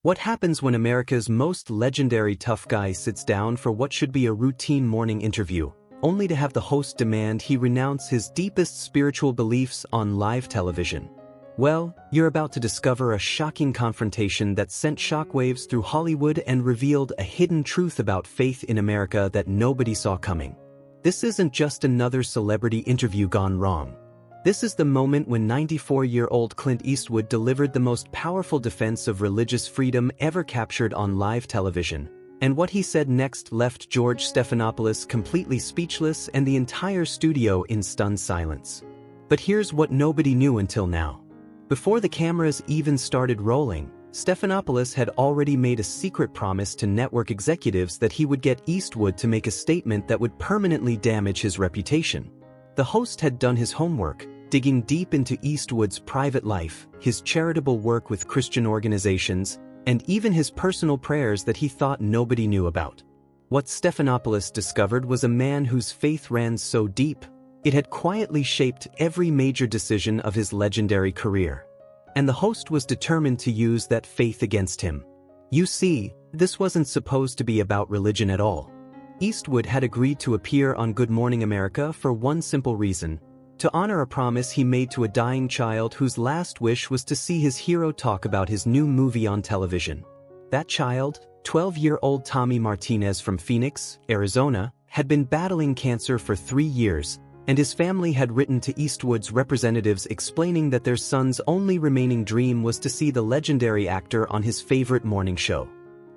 What happens when America's most legendary tough guy sits down for what should be a routine morning interview, only to have the host demand he renounce his deepest spiritual beliefs on live television? Well, you're about to discover a shocking confrontation that sent shockwaves through Hollywood and revealed a hidden truth about faith in America that nobody saw coming. This isn't just another celebrity interview gone wrong. This is the moment when 94-year-old Clint Eastwood delivered the most powerful defense of religious freedom ever captured on live television. And what he said next left George Stephanopoulos completely speechless and the entire studio in stunned silence. But here's what nobody knew until now. Before the cameras even started rolling, Stephanopoulos had already made a secret promise to network executives that he would get Eastwood to make a statement that would permanently damage his reputation. The host had done his homework, digging deep into Eastwood's private life, his charitable work with Christian organizations, and even his personal prayers that he thought nobody knew about. What Stephanopoulos discovered was a man whose faith ran so deep, it had quietly shaped every major decision of his legendary career. And the host was determined to use that faith against him. You see, this wasn't supposed to be about religion at all. Eastwood had agreed to appear on Good Morning America for one simple reason: to honor a promise he made to a dying child whose last wish was to see his hero talk about his new movie on television. That child, 12-year-old Tommy Martinez from Phoenix, Arizona, had been battling cancer for 3 years, and his family had written to Eastwood's representatives explaining that their son's only remaining dream was to see the legendary actor on his favorite morning show.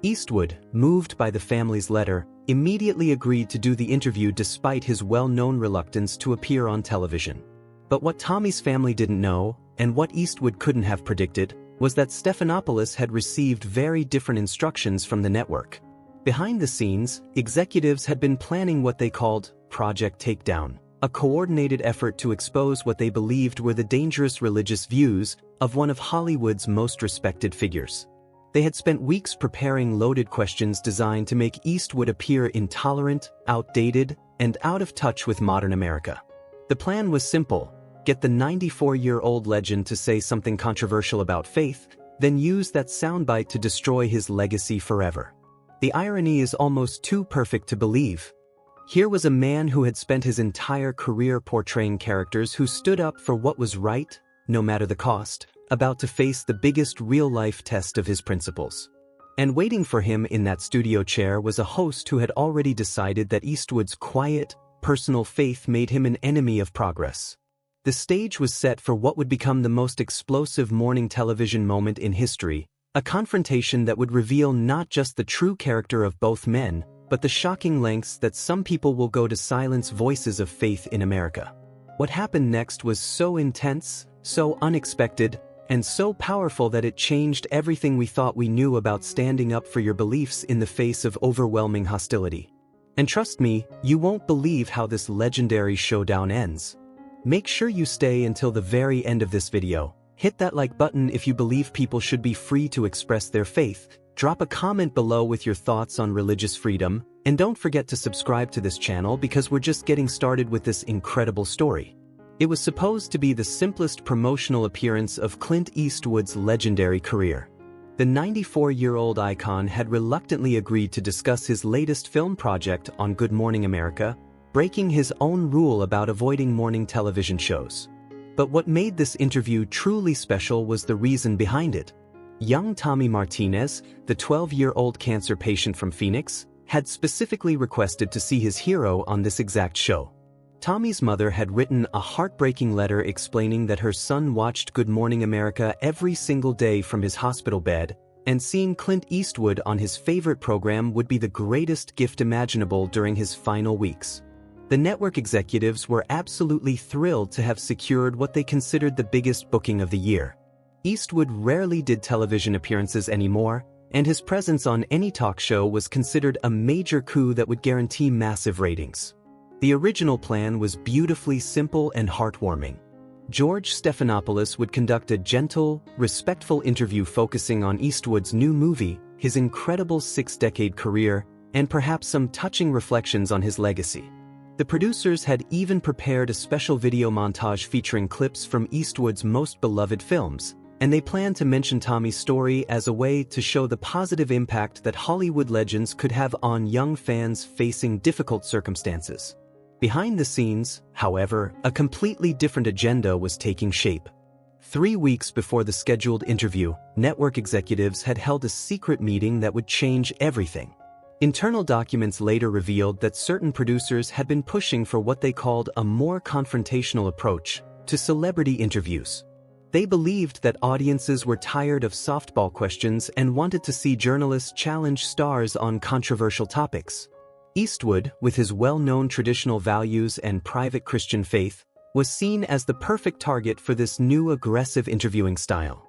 Eastwood, moved by the family's letter, immediately agreed to do the interview despite his well-known reluctance to appear on television. But what Tommy's family didn't know, and what Eastwood couldn't have predicted, was that Stephanopoulos had received very different instructions from the network. Behind the scenes, executives had been planning what they called Project Takedown, a coordinated effort to expose what they believed were the dangerous religious views of one of Hollywood's most respected figures. They had spent weeks preparing loaded questions designed to make Eastwood appear intolerant, outdated, and out of touch with modern America. The plan was simple: get the 94-year-old legend to say something controversial about faith, then use that soundbite to destroy his legacy forever. The irony is almost too perfect to believe. Here was a man who had spent his entire career portraying characters who stood up for what was right, no matter the cost, about to face the biggest real-life test of his principles. And waiting for him in that studio chair was a host who had already decided that Eastwood's quiet, personal faith made him an enemy of progress. The stage was set for what would become the most explosive morning television moment in history, a confrontation that would reveal not just the true character of both men, but the shocking lengths that some people will go to silence voices of faith in America. What happened next was so intense, so unexpected, and so powerful that it changed everything we thought we knew about standing up for your beliefs in the face of overwhelming hostility. And trust me, you won't believe how this legendary showdown ends. Make sure you stay until the very end of this video. Hit that like button if you believe people should be free to express their faith, drop a comment below with your thoughts on religious freedom, and don't forget to subscribe to this channel because we're just getting started with this incredible story. It was supposed to be the simplest promotional appearance of Clint Eastwood's legendary career. The 94-year-old icon had reluctantly agreed to discuss his latest film project on Good Morning America, breaking his own rule about avoiding morning television shows. But what made this interview truly special was the reason behind it. Young Tommy Martinez, the 12-year-old cancer patient from Phoenix, had specifically requested to see his hero on this exact show. Tommy's mother had written a heartbreaking letter explaining that her son watched Good Morning America every single day from his hospital bed, and seeing Clint Eastwood on his favorite program would be the greatest gift imaginable during his final weeks. The network executives were absolutely thrilled to have secured what they considered the biggest booking of the year. Eastwood rarely did television appearances anymore, and his presence on any talk show was considered a major coup that would guarantee massive ratings. The original plan was beautifully simple and heartwarming. George Stephanopoulos would conduct a gentle, respectful interview focusing on Eastwood's new movie, his incredible 6-decade career, and perhaps some touching reflections on his legacy. The producers had even prepared a special video montage featuring clips from Eastwood's most beloved films, and they planned to mention Tommy's story as a way to show the positive impact that Hollywood legends could have on young fans facing difficult circumstances. Behind the scenes, however, a completely different agenda was taking shape. 3 weeks before the scheduled interview, network executives had held a secret meeting that would change everything. Internal documents later revealed that certain producers had been pushing for what they called a more confrontational approach to celebrity interviews. They believed that audiences were tired of softball questions and wanted to see journalists challenge stars on controversial topics. Eastwood, with his well-known traditional values and private Christian faith, was seen as the perfect target for this new aggressive interviewing style.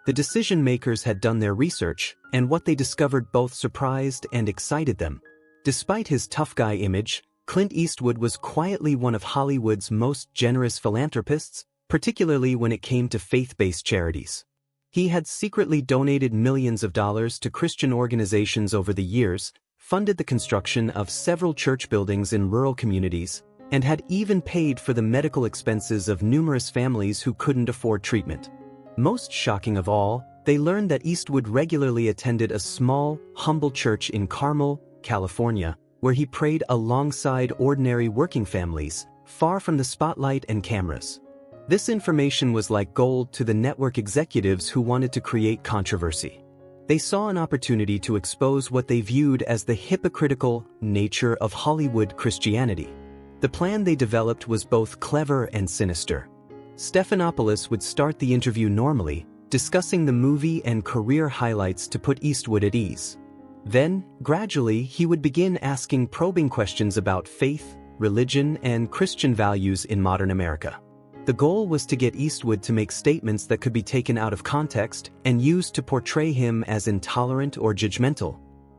The decision-makers had done their research, and what they discovered both surprised and excited them. Despite his tough guy image, Clint Eastwood was quietly one of Hollywood's most generous philanthropists, particularly when it came to faith-based charities. He had secretly donated millions of dollars to Christian organizations over the years, funded the construction of several church buildings in rural communities, and had even paid for the medical expenses of numerous families who couldn't afford treatment. Most shocking of all, they learned that Eastwood regularly attended a small, humble church in Carmel, California, where he prayed alongside ordinary working families, far from the spotlight and cameras. This information was like gold to the network executives who wanted to create controversy. They saw an opportunity to expose what they viewed as the hypocritical nature of Hollywood Christianity. The plan they developed was both clever and sinister. Stephanopoulos would start the interview normally, discussing the movie and career highlights to put Eastwood at ease. Then, gradually, he would begin asking probing questions about faith, religion, and Christian values in modern America. The goal was to get Eastwood to make statements that could be taken out of context and used to portray him as intolerant or judgmental.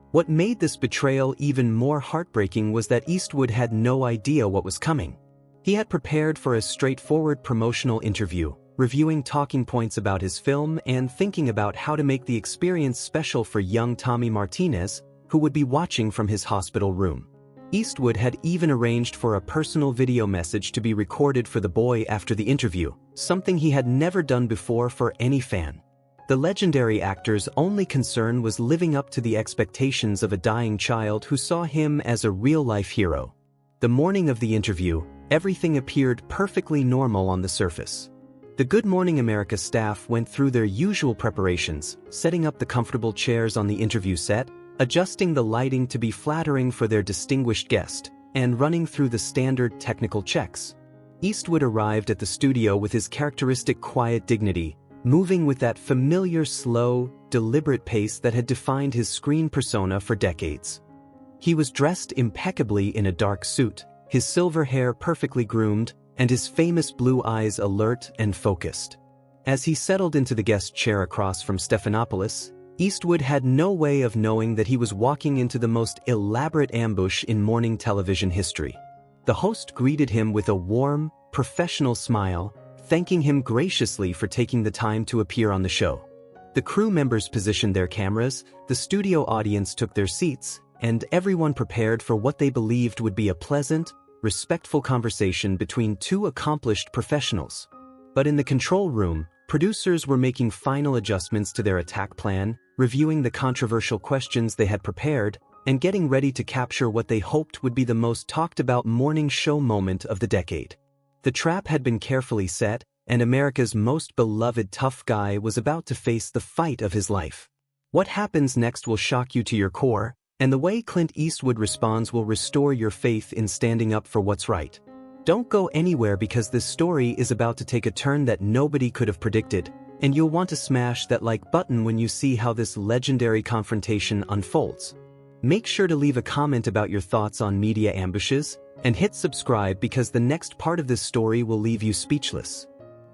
What made this betrayal even more heartbreaking was that Eastwood had no idea what was coming. He had prepared for a straightforward promotional interview, reviewing talking points about his film and thinking about how to make the experience special for young Tommy Martinez, who would be watching from his hospital room. Eastwood had even arranged for a personal video message to be recorded for the boy after the interview, something he had never done before for any fan. The legendary actor's only concern was living up to the expectations of a dying child who saw him as a real-life hero. The morning of the interview, everything appeared perfectly normal on the surface. The Good Morning America staff went through their usual preparations, setting up the comfortable chairs on the interview set, adjusting the lighting to be flattering for their distinguished guest, and running through the standard technical checks. Eastwood arrived at the studio with his characteristic quiet dignity, moving with that familiar slow, deliberate pace that had defined his screen persona for decades. He was dressed impeccably in a dark suit, his silver hair perfectly groomed, and his famous blue eyes alert and focused. As he settled into the guest chair across from Stephanopoulos, Eastwood had no way of knowing that he was walking into the most elaborate ambush in morning television history. The host greeted him with a warm, professional smile, thanking him graciously for taking the time to appear on the show. The crew members positioned their cameras, the studio audience took their seats, and everyone prepared for what they believed would be a pleasant, respectful conversation between two accomplished professionals. But in the control room, producers were making final adjustments to their attack plan, reviewing the controversial questions they had prepared, and getting ready to capture what they hoped would be the most talked-about morning show moment of the decade. The trap had been carefully set, and America's most beloved tough guy was about to face the fight of his life. What happens next will shock you to your core, and the way Clint Eastwood responds will restore your faith in standing up for what's right. Don't go anywhere because this story is about to take a turn that nobody could have predicted, and you'll want to smash that like button when you see how this legendary confrontation unfolds. Make sure to leave a comment about your thoughts on media ambushes, and hit subscribe because the next part of this story will leave you speechless.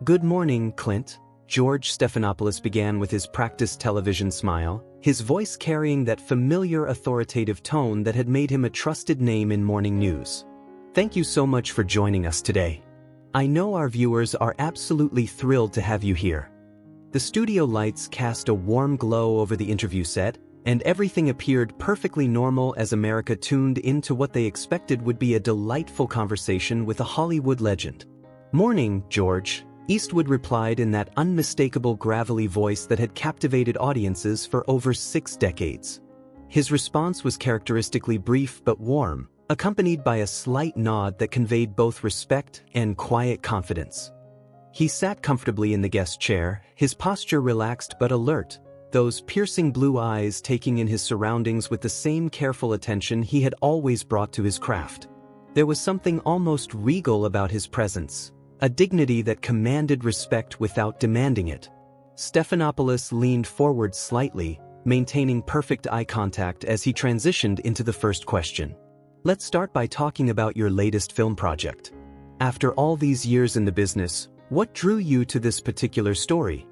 Good morning, Clint. George Stephanopoulos began with his practiced television smile, his voice carrying that familiar authoritative tone that had made him a trusted name in morning news. Thank you so much for joining us today. I know our viewers are absolutely thrilled to have you here. The studio lights cast a warm glow over the interview set, and everything appeared perfectly normal as America tuned into what they expected would be a delightful conversation with a Hollywood legend. Morning, George. Eastwood replied in that unmistakable gravelly voice that had captivated audiences for over 6 decades. His response was characteristically brief but warm, accompanied by a slight nod that conveyed both respect and quiet confidence. He sat comfortably in the guest chair, his posture relaxed but alert, those piercing blue eyes taking in his surroundings with the same careful attention he had always brought to his craft. There was something almost regal about his presence, a dignity that commanded respect without demanding it. Stephanopoulos leaned forward slightly, maintaining perfect eye contact as he transitioned into the first question. Let's start by talking about your latest film project. After all these years in the business, what drew you to this particular story?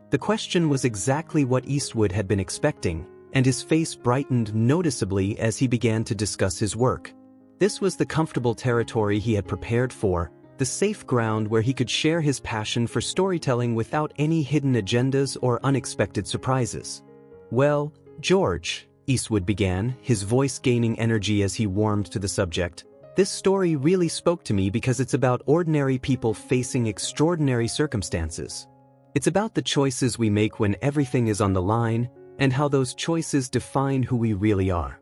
The question was exactly what Eastwood had been expecting, and his face brightened noticeably as he began to discuss his work. This was the comfortable territory he had prepared for, the safe ground where he could share his passion for storytelling without any hidden agendas or unexpected surprises. Well, George, Eastwood began, his voice gaining energy as he warmed to the subject, this story really spoke to me because it's about ordinary people facing extraordinary circumstances. It's about the choices we make when everything is on the line, and how those choices define who we really are.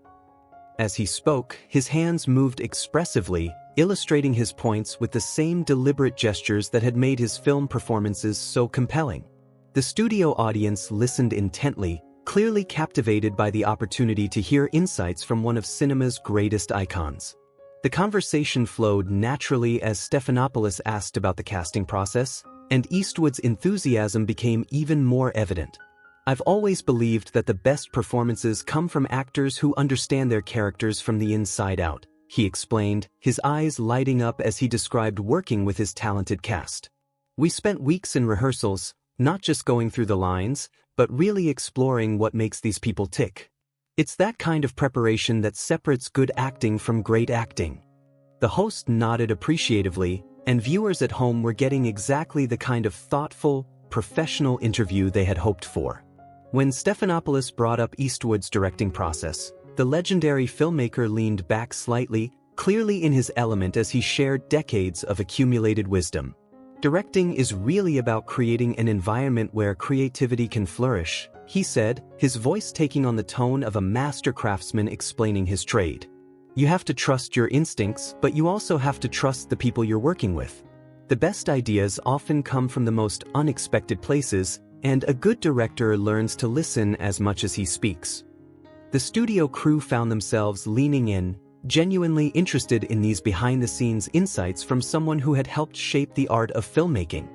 As he spoke, his hands moved expressively, illustrating his points with the same deliberate gestures that had made his film performances so compelling. The studio audience listened intently, clearly captivated by the opportunity to hear insights from one of cinema's greatest icons. The conversation flowed naturally as Stephanopoulos asked about the casting process, and Eastwood's enthusiasm became even more evident. I've always believed that the best performances come from actors who understand their characters from the inside out, he explained, his eyes lighting up as he described working with his talented cast. We spent weeks in rehearsals, not just going through the lines, but really exploring what makes these people tick. It's that kind of preparation that separates good acting from great acting. The host nodded appreciatively, and viewers at home were getting exactly the kind of thoughtful, professional interview they had hoped for. When Stephanopoulos brought up Eastwood's directing process, the legendary filmmaker leaned back slightly, clearly in his element as he shared decades of accumulated wisdom. Directing is really about creating an environment where creativity can flourish, he said, his voice taking on the tone of a master craftsman explaining his trade. You have to trust your instincts, but you also have to trust the people you're working with. The best ideas often come from the most unexpected places, and a good director learns to listen as much as he speaks. The studio crew found themselves leaning in, genuinely interested in these behind-the-scenes insights from someone who had helped shape the art of filmmaking.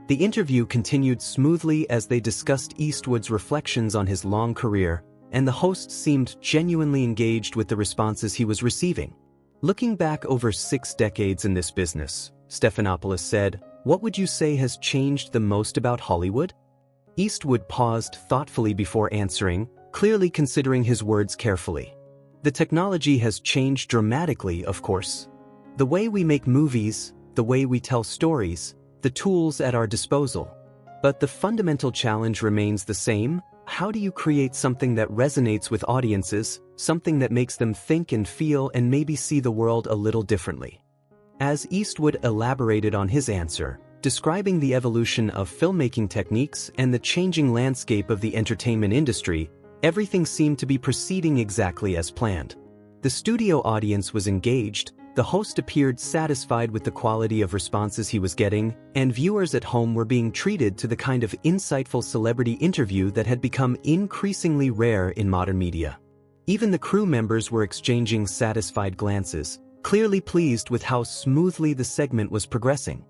The interview continued smoothly as they discussed Eastwood's reflections on his long career, and the host seemed genuinely engaged with the responses he was receiving. Looking back over 6 decades in this business, Stephanopoulos said, "What would you say has changed the most about Hollywood?" Eastwood paused thoughtfully before answering, clearly considering his words carefully. The technology has changed dramatically, of course. The way we make movies, the way we tell stories, the tools at our disposal. But the fundamental challenge remains the same. How do you create something that resonates with audiences, something that makes them think and feel and maybe see the world a little differently? As Eastwood elaborated on his answer, describing the evolution of filmmaking techniques and the changing landscape of the entertainment industry, everything seemed to be proceeding exactly as planned. The studio audience was engaged, the host appeared satisfied with the quality of responses he was getting, and viewers at home were being treated to the kind of insightful celebrity interview that had become increasingly rare in modern media. Even the crew members were exchanging satisfied glances, clearly pleased with how smoothly the segment was progressing.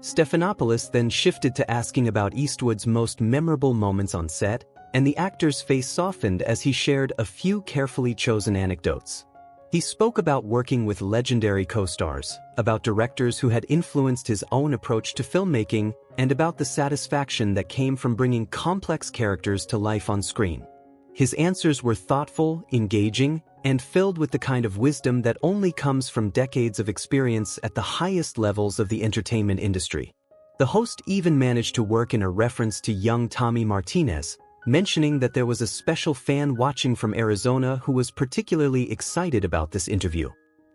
Stephanopoulos then shifted to asking about Eastwood's most memorable moments on set, and the actor's face softened as he shared a few carefully chosen anecdotes. He spoke about working with legendary co-stars, about directors who had influenced his own approach to filmmaking, and about the satisfaction that came from bringing complex characters to life on screen. His answers were thoughtful, engaging, and filled with the kind of wisdom that only comes from decades of experience at the highest levels of the entertainment industry. The host even managed to work in a reference to young Tommy Martinez, mentioning that there was a special fan watching from Arizona who was particularly excited about this interview.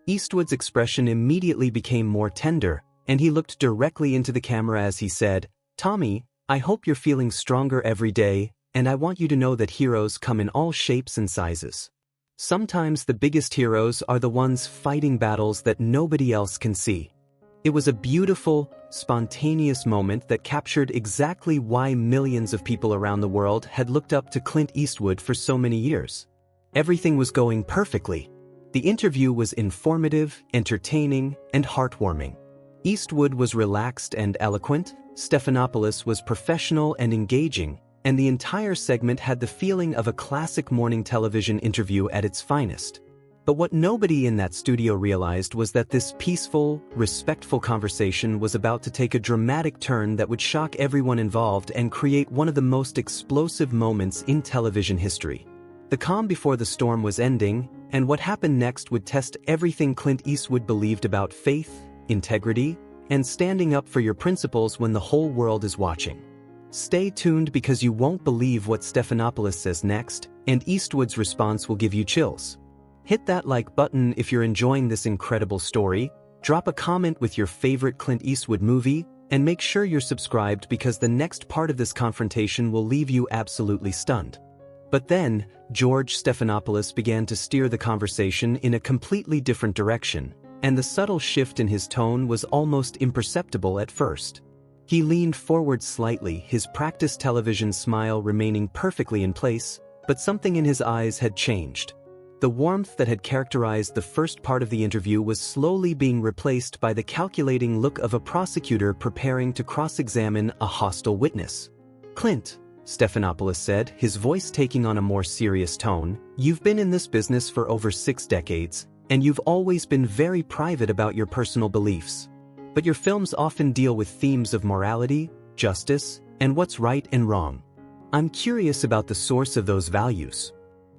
Eastwood's expression immediately became more tender, and he looked directly into the camera as he said, Tommy, I hope you're feeling stronger every day, and I want you to know that heroes come in all shapes and sizes. Sometimes the biggest heroes are the ones fighting battles that nobody else can see. It was a beautiful, spontaneous moment that captured exactly why millions of people around the world had looked up to Clint Eastwood for so many years. Everything was going perfectly. The interview was informative, entertaining, and heartwarming. Eastwood was relaxed and eloquent, Stephanopoulos was professional and engaging, and the entire segment had the feeling of a classic morning television interview at its finest. But what nobody in that studio realized was that this peaceful, respectful conversation was about to take a dramatic turn that would shock everyone involved and create one of the most explosive moments in television history. The calm before the storm was ending, and what happened next would test everything Clint Eastwood believed about faith, integrity, and standing up for your principles when the whole world is watching. Stay tuned because you won't believe what Stephanopoulos says next, and Eastwood's response will give you chills. Hit that like button if you're enjoying this incredible story, drop a comment with your favorite Clint Eastwood movie, and make sure you're subscribed because the next part of this confrontation will leave you absolutely stunned. But then, George Stephanopoulos began to steer the conversation in a completely different direction, and the subtle shift in his tone was almost imperceptible at first. He leaned forward slightly, his practiced television smile remaining perfectly in place, but something in his eyes had changed. The warmth that had characterized the first part of the interview was slowly being replaced by the calculating look of a prosecutor preparing to cross-examine a hostile witness. "Clint," Stephanopoulos said, his voice taking on a more serious tone, "you've been in this business for over 6 decades, and you've always been very private about your personal beliefs. But your films often deal with themes of morality, justice, and what's right and wrong. I'm curious about the source of those values."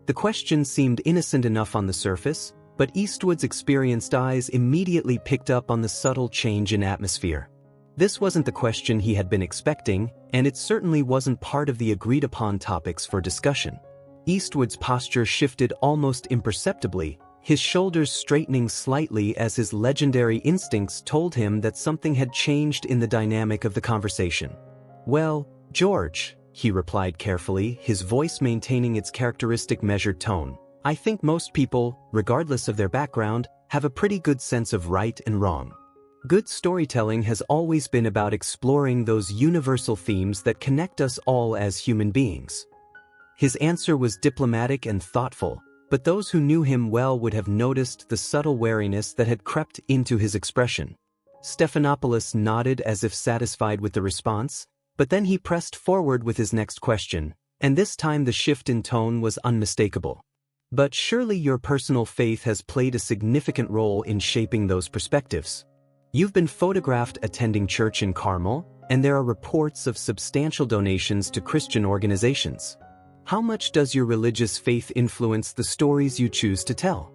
The question seemed innocent enough on the surface, but Eastwood's experienced eyes immediately picked up on the subtle change in atmosphere. This wasn't the question he had been expecting, and it certainly wasn't part of the agreed-upon topics for discussion. Eastwood's posture shifted almost imperceptibly, his shoulders straightening slightly as his legendary instincts told him that something had changed in the dynamic of the conversation. "Well, George," he replied carefully, his voice maintaining its characteristic measured tone, "I think most people, regardless of their background, have a pretty good sense of right and wrong. Good storytelling has always been about exploring those universal themes that connect us all as human beings." His answer was diplomatic and thoughtful, but those who knew him well would have noticed the subtle wariness that had crept into his expression. Stephanopoulos nodded as if satisfied with the response, but then he pressed forward with his next question, and this time the shift in tone was unmistakable. "But surely your personal faith has played a significant role in shaping those perspectives. You've been photographed attending church in Carmel, and there are reports of substantial donations to Christian organizations. How much does your religious faith influence the stories you choose to tell?"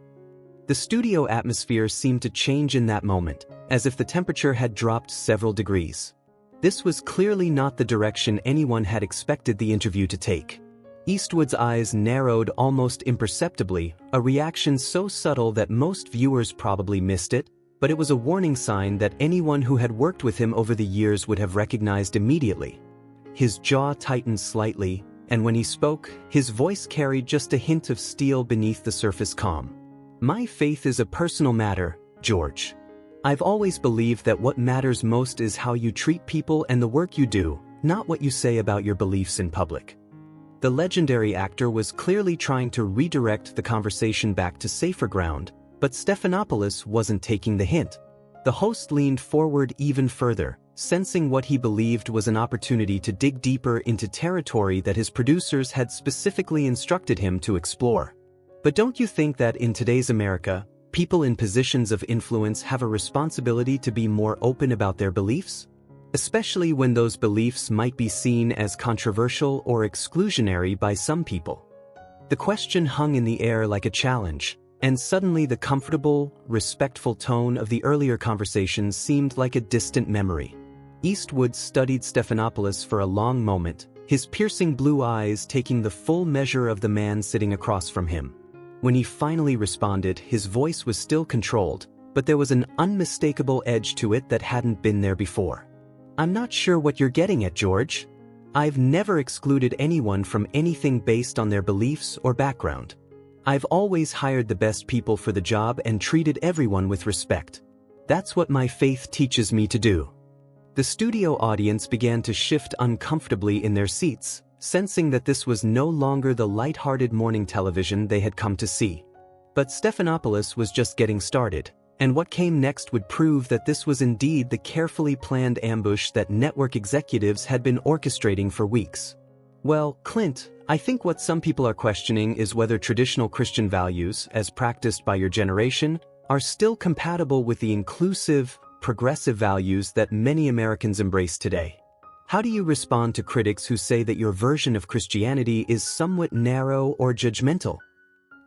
The studio atmosphere seemed to change in that moment, as if the temperature had dropped several degrees. This was clearly not the direction anyone had expected the interview to take. Eastwood's eyes narrowed almost imperceptibly, a reaction so subtle that most viewers probably missed it, but it was a warning sign that anyone who had worked with him over the years would have recognized immediately. His jaw tightened slightly, and when he spoke, his voice carried just a hint of steel beneath the surface calm. "My faith is a personal matter, George. I've always believed that what matters most is how you treat people and the work you do, not what you say about your beliefs in public." The legendary actor was clearly trying to redirect the conversation back to safer ground, but Stephanopoulos wasn't taking the hint. The host leaned forward even further, sensing what he believed was an opportunity to dig deeper into territory that his producers had specifically instructed him to explore. "But don't you think that in today's America, people in positions of influence have a responsibility to be more open about their beliefs? Especially when those beliefs might be seen as controversial or exclusionary by some people." The question hung in the air like a challenge, and suddenly the comfortable, respectful tone of the earlier conversation seemed like a distant memory. Eastwood studied Stephanopoulos for a long moment, his piercing blue eyes taking the full measure of the man sitting across from him. When he finally responded, his voice was still controlled, but there was an unmistakable edge to it that hadn't been there before. I'm not sure what you're getting at, George. I've never excluded anyone from anything based on their beliefs or background. I've always hired the best people for the job and treated everyone with respect. That's what my faith teaches me to do." The studio audience began to shift uncomfortably in their seats, sensing that this was no longer the light-hearted morning television they had come to see. But Stephanopoulos was just getting started, and what came next would prove that this was indeed the carefully planned ambush that network executives had been orchestrating for weeks. Well, Clint, I think what some people are questioning is whether traditional Christian values, as practiced by your generation, are still compatible with the inclusive, progressive values that many Americans embrace today. How do you respond to critics who say that your version of Christianity is somewhat narrow or judgmental?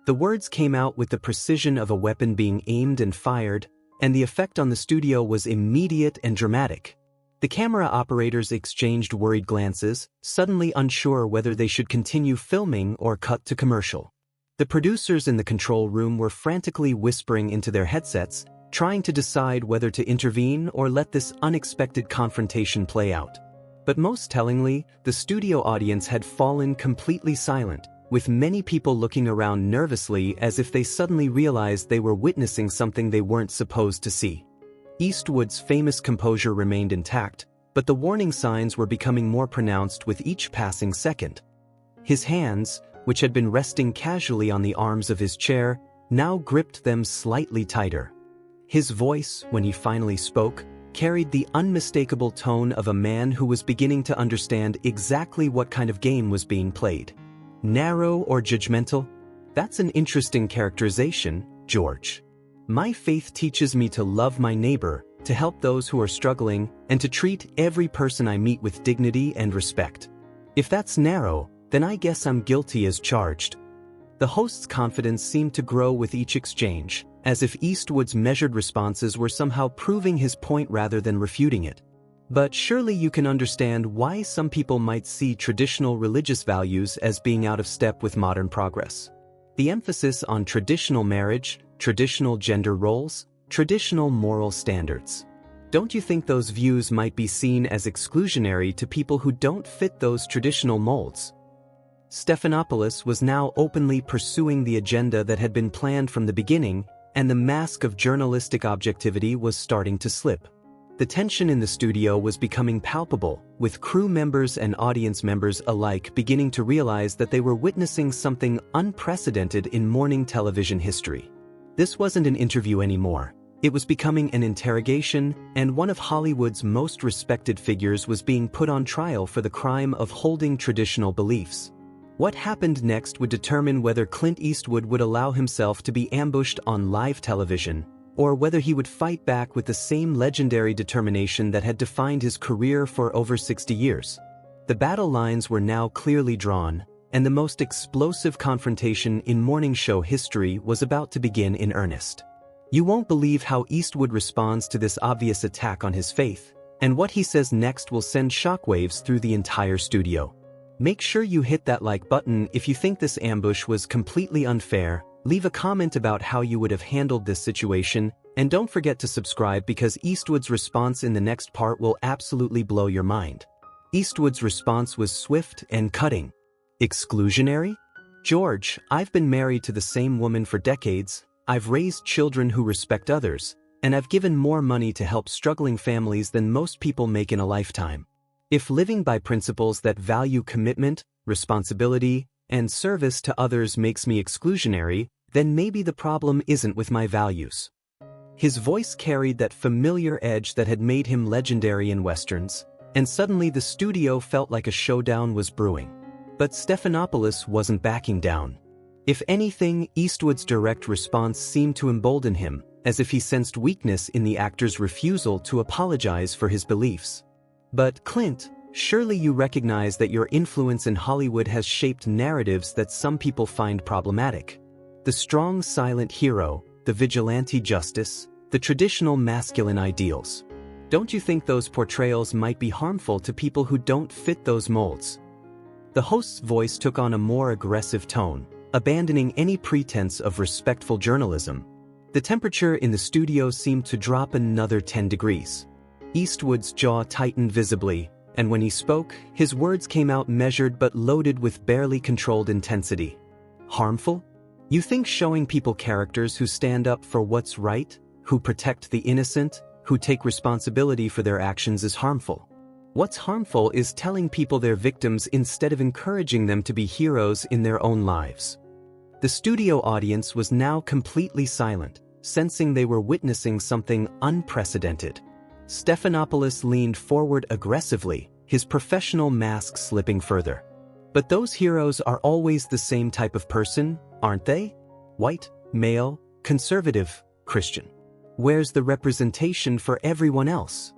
The words came out with the precision of a weapon being aimed and fired, and the effect on the studio was immediate and dramatic. The camera operators exchanged worried glances, suddenly unsure whether they should continue filming or cut to commercial. The producers in the control room were frantically whispering into their headsets, trying to decide whether to intervene or let this unexpected confrontation play out. But most tellingly, the studio audience had fallen completely silent, with many people looking around nervously as if they suddenly realized they were witnessing something they weren't supposed to see. Eastwood's famous composure remained intact, but the warning signs were becoming more pronounced with each passing second. His hands, which had been resting casually on the arms of his chair, now gripped them slightly tighter. His voice, when he finally spoke, carried the unmistakable tone of a man who was beginning to understand exactly what kind of game was being played. Narrow or judgmental? That's an interesting characterization, George. My faith teaches me to love my neighbor, to help those who are struggling, and to treat every person I meet with dignity and respect. If that's narrow, then I guess I'm guilty as charged. The host's confidence seemed to grow with each exchange, as if Eastwood's measured responses were somehow proving his point rather than refuting it. But surely you can understand why some people might see traditional religious values as being out of step with modern progress. The emphasis on traditional marriage, traditional gender roles, traditional moral standards. Don't you think those views might be seen as exclusionary to people who don't fit those traditional molds? Stephanopoulos was now openly pursuing the agenda that had been planned from the beginning, and the mask of journalistic objectivity was starting to slip. The tension in the studio was becoming palpable, with crew members and audience members alike beginning to realize that they were witnessing something unprecedented in morning television history. This wasn't an interview anymore. It was becoming an interrogation, and one of Hollywood's most respected figures was being put on trial for the crime of holding traditional beliefs. What happened next would determine whether Clint Eastwood would allow himself to be ambushed on live television, or whether he would fight back with the same legendary determination that had defined his career for over 60 years. The battle lines were now clearly drawn, and the most explosive confrontation in morning show history was about to begin in earnest. You won't believe how Eastwood responds to this obvious attack on his faith, and what he says next will send shockwaves through the entire studio. Make sure you hit that like button if you think this ambush was completely unfair. Leave a comment about how you would have handled this situation, and don't forget to subscribe because Eastwood's response in the next part will absolutely blow your mind. Eastwood's response was swift and cutting. Exclusionary? George, I've been married to the same woman for decades, I've raised children who respect others, and I've given more money to help struggling families than most people make in a lifetime. If living by principles that value commitment, responsibility, and service to others makes me exclusionary, then maybe the problem isn't with my values. His voice carried that familiar edge that had made him legendary in westerns, and suddenly the studio felt like a showdown was brewing. But Stephanopoulos wasn't backing down. If anything, Eastwood's direct response seemed to embolden him, as if he sensed weakness in the actor's refusal to apologize for his beliefs. But Clint, surely you recognize that your influence in Hollywood has shaped narratives that some people find problematic. The strong silent hero, the vigilante justice, the traditional masculine ideals. Don't you think those portrayals might be harmful to people who don't fit those molds? The host's voice took on a more aggressive tone, abandoning any pretense of respectful journalism. The temperature in the studio seemed to drop another 10 degrees. Eastwood's jaw tightened visibly, and when he spoke, his words came out measured but loaded with barely controlled intensity. Harmful? You think showing people characters who stand up for what's right, who protect the innocent, who take responsibility for their actions is harmful? What's harmful is telling people they're victims instead of encouraging them to be heroes in their own lives. The studio audience was now completely silent, sensing they were witnessing something unprecedented. Stephanopoulos leaned forward aggressively, his professional mask slipping further. But those heroes are always the same type of person, aren't they? White, male, conservative, Christian. Where's the representation for everyone else?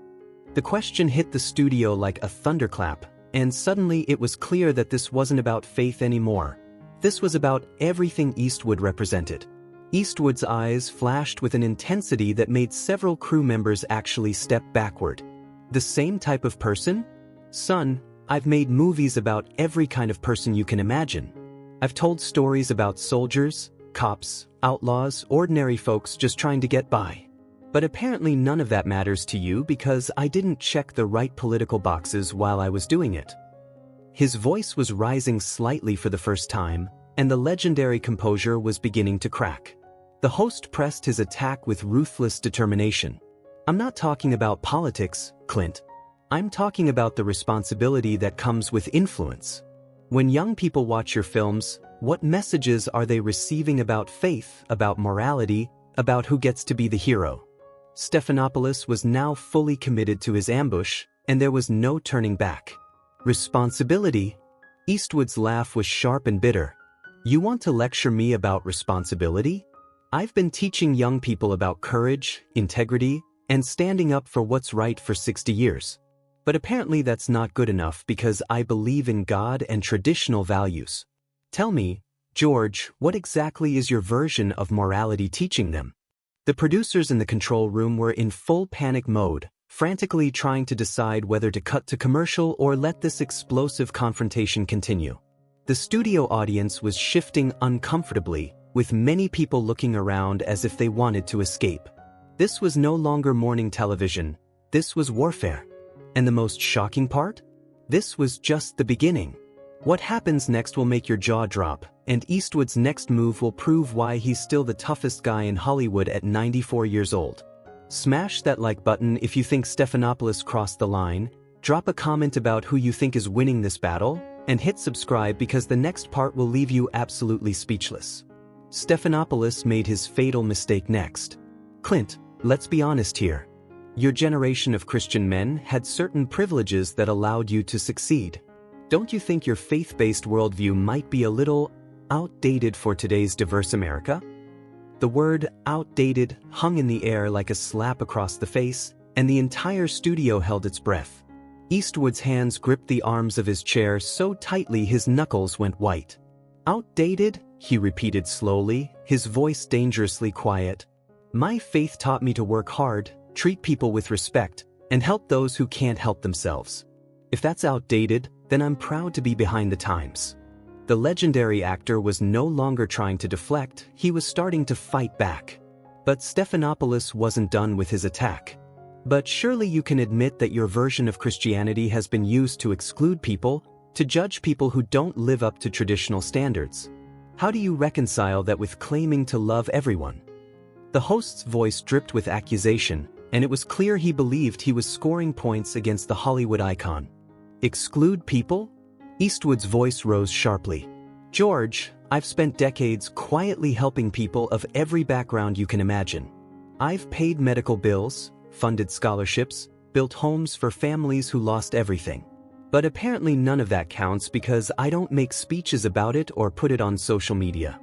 The question hit the studio like a thunderclap, and suddenly it was clear that this wasn't about faith anymore. This was about everything Eastwood represented. Eastwood's eyes flashed with an intensity that made several crew members actually step backward. The same type of person? Son, I've made movies about every kind of person you can imagine. I've told stories about soldiers, cops, outlaws, ordinary folks just trying to get by. But apparently none of that matters to you because I didn't check the right political boxes while I was doing it. His voice was rising slightly for the first time, and the legendary composure was beginning to crack. The host pressed his attack with ruthless determination. I'm not talking about politics, Clint. I'm talking about the responsibility that comes with influence. When young people watch your films, what messages are they receiving about faith, about morality, about who gets to be the hero? Stephanopoulos was now fully committed to his ambush, and there was no turning back. Responsibility? Eastwood's laugh was sharp and bitter. You want to lecture me about responsibility? I've been teaching young people about courage, integrity, and standing up for what's right for 60 years. But apparently that's not good enough because I believe in God and traditional values. Tell me, George, what exactly is your version of morality teaching them? The producers in the control room were in full panic mode, frantically trying to decide whether to cut to commercial or let this explosive confrontation continue. The studio audience was shifting uncomfortably, with many people looking around as if they wanted to escape. This was no longer morning television, this was warfare. And the most shocking part? This was just the beginning. What happens next will make your jaw drop, and Eastwood's next move will prove why he's still the toughest guy in Hollywood at 94 years old. Smash that like button if you think Stephanopoulos crossed the line, drop a comment about who you think is winning this battle, and hit subscribe because the next part will leave you absolutely speechless. Stephanopoulos made his fatal mistake next. Clint, let's be honest here. Your generation of Christian men had certain privileges that allowed you to succeed. Don't you think your faith-based worldview might be a little outdated for today's diverse America? The word outdated hung in the air like a slap across the face, and the entire studio held its breath. Eastwood's hands gripped the arms of his chair so tightly his knuckles went white. Outdated? He repeated slowly, his voice dangerously quiet. My faith taught me to work hard, treat people with respect, and help those who can't help themselves. If that's outdated, then I'm proud to be behind the times. The legendary actor was no longer trying to deflect, he was starting to fight back. But Stephanopoulos wasn't done with his attack. But surely you can admit that your version of Christianity has been used to exclude people, to judge people who don't live up to traditional standards. How do you reconcile that with claiming to love everyone? The host's voice dripped with accusation, and it was clear he believed he was scoring points against the Hollywood icon. Exclude people? Eastwood's voice rose sharply. George, I've spent decades quietly helping people of every background you can imagine. I've paid medical bills, funded scholarships, built homes for families who lost everything. But apparently none of that counts because I don't make speeches about it or put it on social media.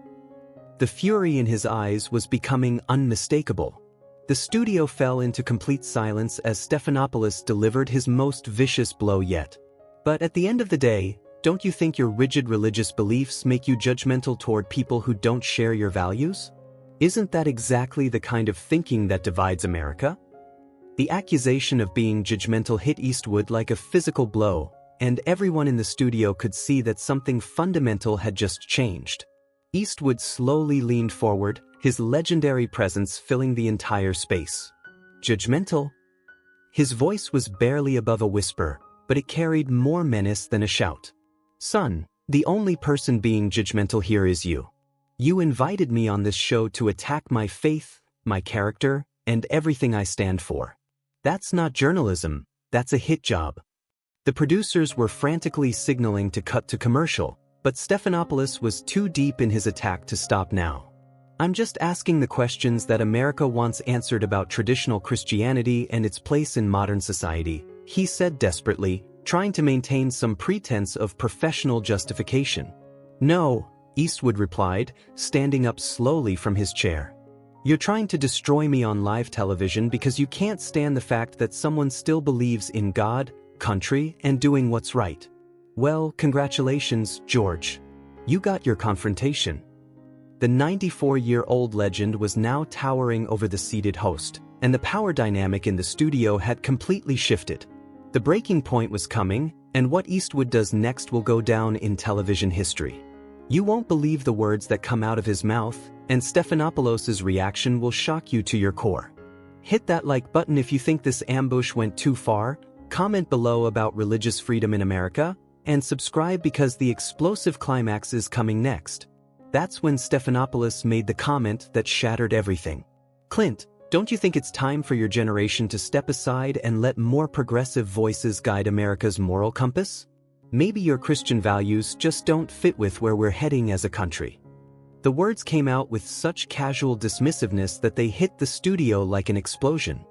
The fury in his eyes was becoming unmistakable. The studio fell into complete silence as Stephanopoulos delivered his most vicious blow yet. But at the end of the day, don't you think your rigid religious beliefs make you judgmental toward people who don't share your values? Isn't that exactly the kind of thinking that divides America? The accusation of being judgmental hit Eastwood like a physical blow, and everyone in the studio could see that something fundamental had just changed. Eastwood slowly leaned forward, his legendary presence filling the entire space. Judgmental? His voice was barely above a whisper, but it carried more menace than a shout. "Son, the only person being judgmental here is you. You invited me on this show to attack my faith, my character, and everything I stand for. That's not journalism, that's a hit job." The producers were frantically signaling to cut to commercial, but Stephanopoulos was too deep in his attack to stop now. "I'm just asking the questions that America wants answered about traditional Christianity and its place in modern society," he said desperately, trying to maintain some pretense of professional justification. "No," Eastwood replied, standing up slowly from his chair. "You're trying to destroy me on live television because you can't stand the fact that someone still believes in God, country, and doing what's right. Well, congratulations, George. You got your confrontation." The 94-year-old legend was now towering over the seated host, and the power dynamic in the studio had completely shifted. The breaking point was coming, and what Eastwood does next will go down in television history. You won't believe the words that come out of his mouth, and Stephanopoulos' reaction will shock you to your core. Hit that like button if you think this ambush went too far, comment below about religious freedom in America, and subscribe because the explosive climax is coming next. That's when Stephanopoulos made the comment that shattered everything. "Clint, don't you think it's time for your generation to step aside and let more progressive voices guide America's moral compass? Maybe your Christian values just don't fit with where we're heading as a country." The words came out with such casual dismissiveness that they hit the studio like an explosion.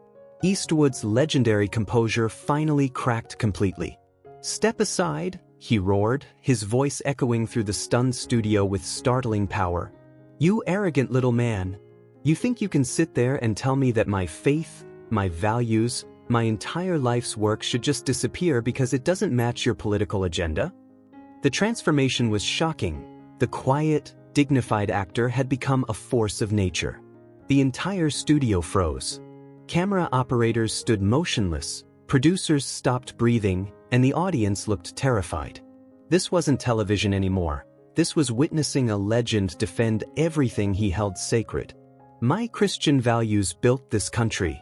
Eastwood's legendary composure finally cracked completely. "Step aside," he roared, his voice echoing through the stunned studio with startling power. "You arrogant little man. You think you can sit there and tell me that my faith, my values, my entire life's work should just disappear because it doesn't match your political agenda?" The transformation was shocking. The quiet, dignified actor had become a force of nature. The entire studio froze. Camera operators stood motionless, producers stopped breathing, and the audience looked terrified. This wasn't television anymore. This was witnessing a legend defend everything he held sacred. "My Christian values built this country,"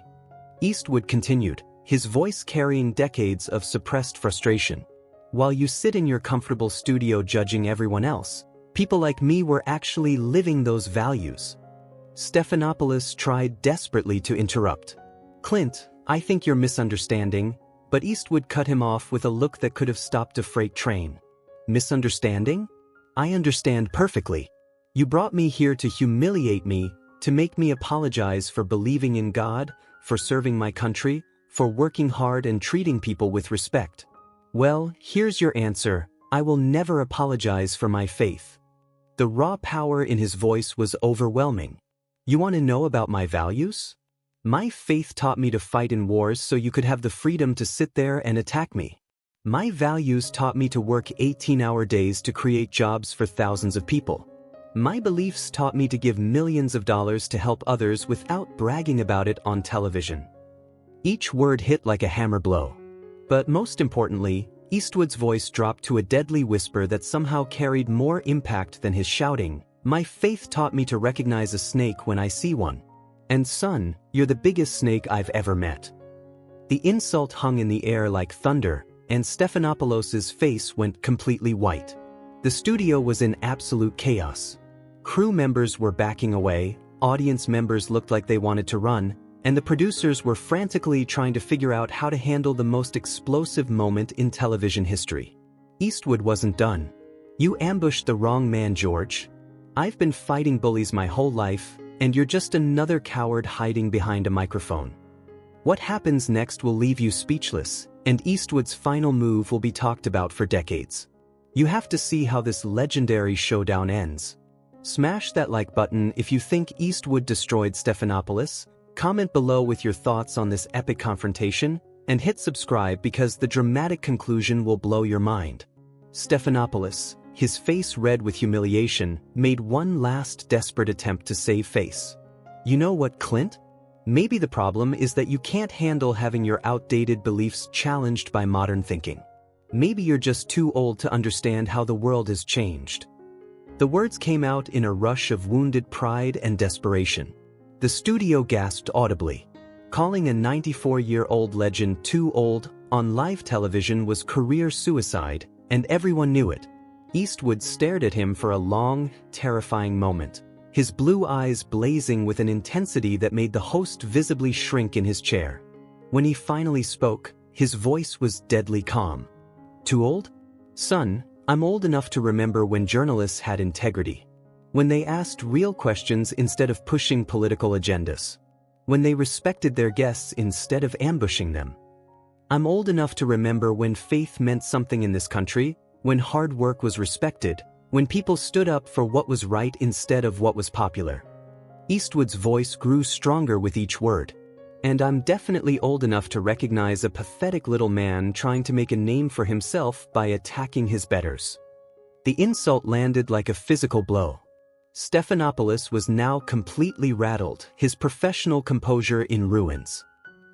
Eastwood continued, his voice carrying decades of suppressed frustration. "While you sit in your comfortable studio judging everyone else, people like me were actually living those values." Stephanopoulos tried desperately to interrupt. "Clint, I think you're misunderstanding," but Eastwood cut him off with a look that could have stopped a freight train. "Misunderstanding? I understand perfectly. You brought me here to humiliate me, to make me apologize for believing in God, for serving my country, for working hard and treating people with respect. Well, here's your answer. I will never apologize for my faith." The raw power in his voice was overwhelming. "You want to know about my values? My faith taught me to fight in wars so you could have the freedom to sit there and attack me. My values taught me to work 18-hour days to create jobs for thousands of people. My beliefs taught me to give millions of dollars to help others without bragging about it on television." Each word hit like a hammer blow. But most importantly, Eastwood's voice dropped to a deadly whisper that somehow carried more impact than his shouting. "My faith taught me to recognize a snake when I see one. And son, you're the biggest snake I've ever met." The insult hung in the air like thunder, and Stephanopoulos' face went completely white. The studio was in absolute chaos. Crew members were backing away, audience members looked like they wanted to run, and the producers were frantically trying to figure out how to handle the most explosive moment in television history. Eastwood wasn't done. "You ambushed the wrong man, George. I've been fighting bullies my whole life, and you're just another coward hiding behind a microphone. What happens next will leave you speechless, and Eastwood's final move will be talked about for decades. You have to see how this legendary showdown ends." Smash that like button if you think Eastwood destroyed Stephanopoulos, comment below with your thoughts on this epic confrontation, and hit subscribe because the dramatic conclusion will blow your mind. Stephanopoulos, his face red with humiliation, made one last desperate attempt to save face. "You know what, Clint? Maybe the problem is that you can't handle having your outdated beliefs challenged by modern thinking. Maybe you're just too old to understand how the world has changed." The words came out in a rush of wounded pride and desperation. The studio gasped audibly. Calling a 94-year-old legend too old on live television was career suicide, and everyone knew it. Eastwood stared at him for a long, terrifying moment, his blue eyes blazing with an intensity that made the host visibly shrink in his chair. When he finally spoke, his voice was deadly calm. "Too old? Son, I'm old enough to remember when journalists had integrity. When they asked real questions instead of pushing political agendas. When they respected their guests instead of ambushing them. I'm old enough to remember when faith meant something in this country, when hard work was respected, when people stood up for what was right instead of what was popular." Eastwood's voice grew stronger with each word. "And I'm definitely old enough to recognize a pathetic little man trying to make a name for himself by attacking his betters." The insult landed like a physical blow. Stephanopoulos was now completely rattled, his professional composure in ruins.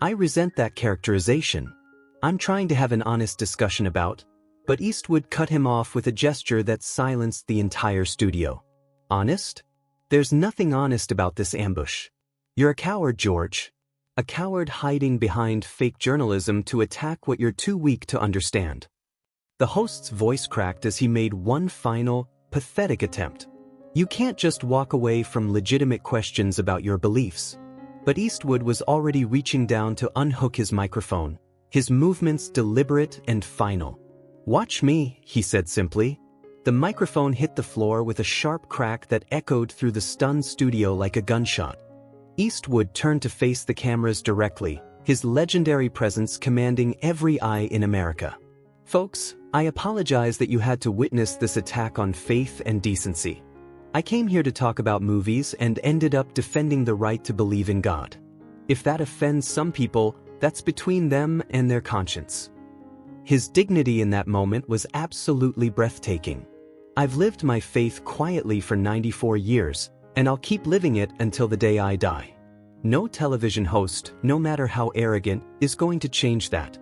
"I resent that characterization. I'm trying to have an honest discussion about," but Eastwood cut him off with a gesture that silenced the entire studio. "Honest? There's nothing honest about this ambush. You're a coward, George. A coward hiding behind fake journalism to attack what you're too weak to understand." The host's voice cracked as he made one final, pathetic attempt. "You can't just walk away from legitimate questions about your beliefs." But Eastwood was already reaching down to unhook his microphone, his movements deliberate and final. "Watch me," he said simply. The microphone hit the floor with a sharp crack that echoed through the stunned studio like a gunshot. Eastwood turned to face the cameras directly, his legendary presence commanding every eye in America. "Folks, I apologize that you had to witness this attack on faith and decency. I came here to talk about movies and ended up defending the right to believe in God. If that offends some people, that's between them and their conscience." His dignity in that moment was absolutely breathtaking. "I've lived my faith quietly for 94 years, and I'll keep living it until the day I die. No television host, no matter how arrogant, is going to change that."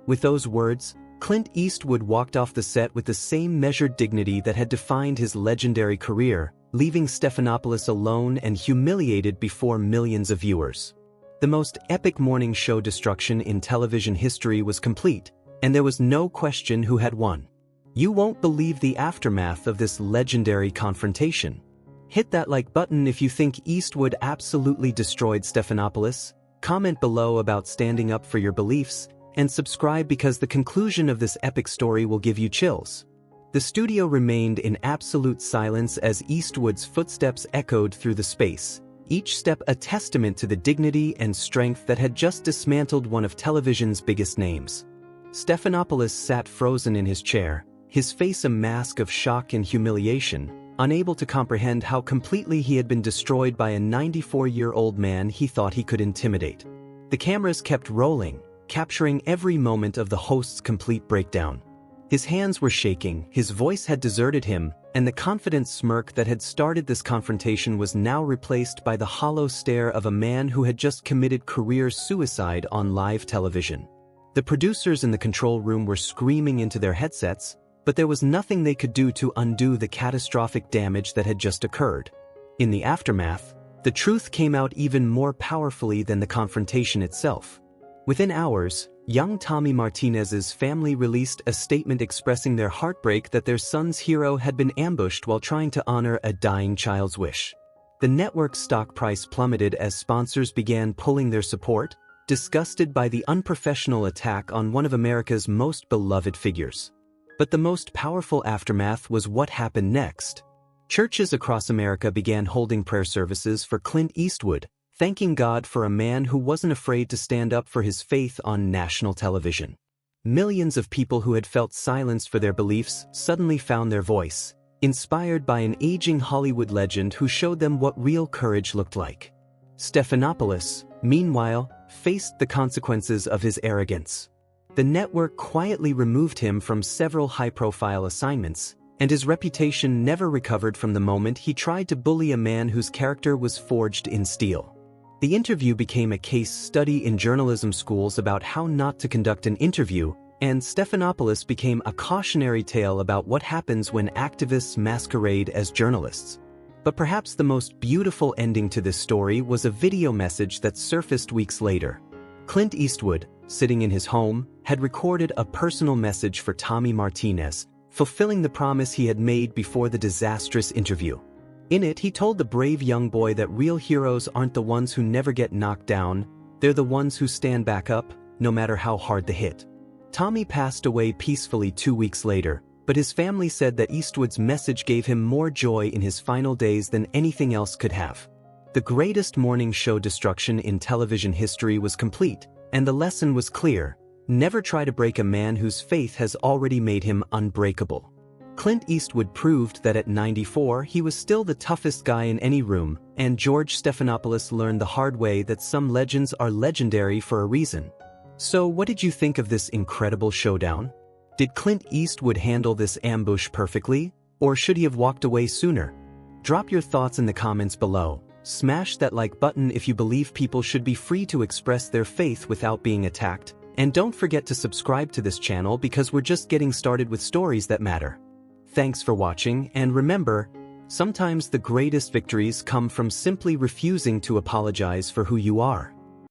With those words, Clint Eastwood walked off the set with the same measured dignity that had defined his legendary career, leaving Stephanopoulos alone and humiliated before millions of viewers. The most epic morning show destruction in television history was complete, and there was no question who had won. You won't believe the aftermath of this legendary confrontation. Hit that like button if you think Eastwood absolutely destroyed Stephanopoulos, comment below about standing up for your beliefs, and subscribe because the conclusion of this epic story will give you chills. The studio remained in absolute silence as Eastwood's footsteps echoed through the space, each step a testament to the dignity and strength that had just dismantled one of television's biggest names. Stephanopoulos sat frozen in his chair, his face a mask of shock and humiliation, unable to comprehend how completely he had been destroyed by a 94-year-old man he thought he could intimidate. The cameras kept rolling, capturing every moment of the host's complete breakdown. His hands were shaking, his voice had deserted him, and the confident smirk that had started this confrontation was now replaced by the hollow stare of a man who had just committed career suicide on live television. The producers in the control room were screaming into their headsets, but there was nothing they could do to undo the catastrophic damage that had just occurred. In the aftermath, the truth came out even more powerfully than the confrontation itself. Within hours, young Tommy Martinez's family released a statement expressing their heartbreak that their son's hero had been ambushed while trying to honor a dying child's wish. The network's stock price plummeted as sponsors began pulling their support, disgusted by the unprofessional attack on one of America's most beloved figures. But the most powerful aftermath was what happened next. Churches across America began holding prayer services for Clint Eastwood, thanking God for a man who wasn't afraid to stand up for his faith on national television. Millions of people who had felt silenced for their beliefs suddenly found their voice, inspired by an aging Hollywood legend who showed them what real courage looked like. Stephanopoulos, meanwhile, faced the consequences of his arrogance. The network quietly removed him from several high-profile assignments, and his reputation never recovered from the moment he tried to bully a man whose character was forged in steel. The interview became a case study in journalism schools about how not to conduct an interview, and Stephanopoulos became a cautionary tale about what happens when activists masquerade as journalists. But perhaps the most beautiful ending to this story was a video message that surfaced weeks later. Clint Eastwood, sitting in his home, had recorded a personal message for Tommy Martinez, fulfilling the promise he had made before the disastrous interview. In it, he told the brave young boy that real heroes aren't the ones who never get knocked down, they're the ones who stand back up, no matter how hard the hit. Tommy passed away peacefully 2 weeks later, but his family said that Eastwood's message gave him more joy in his final days than anything else could have. The greatest morning show destruction in television history was complete, and the lesson was clear: never try to break a man whose faith has already made him unbreakable. Clint Eastwood proved that at 94 he was still the toughest guy in any room, and George Stephanopoulos learned the hard way that some legends are legendary for a reason. So what did you think of this incredible showdown? Did Clint Eastwood handle this ambush perfectly, or should he have walked away sooner? Drop your thoughts in the comments below. Smash that like button if you believe people should be free to express their faith without being attacked, and don't forget to subscribe to this channel because we're just getting started with stories that matter. Thanks for watching, and remember, sometimes the greatest victories come from simply refusing to apologize for who you are.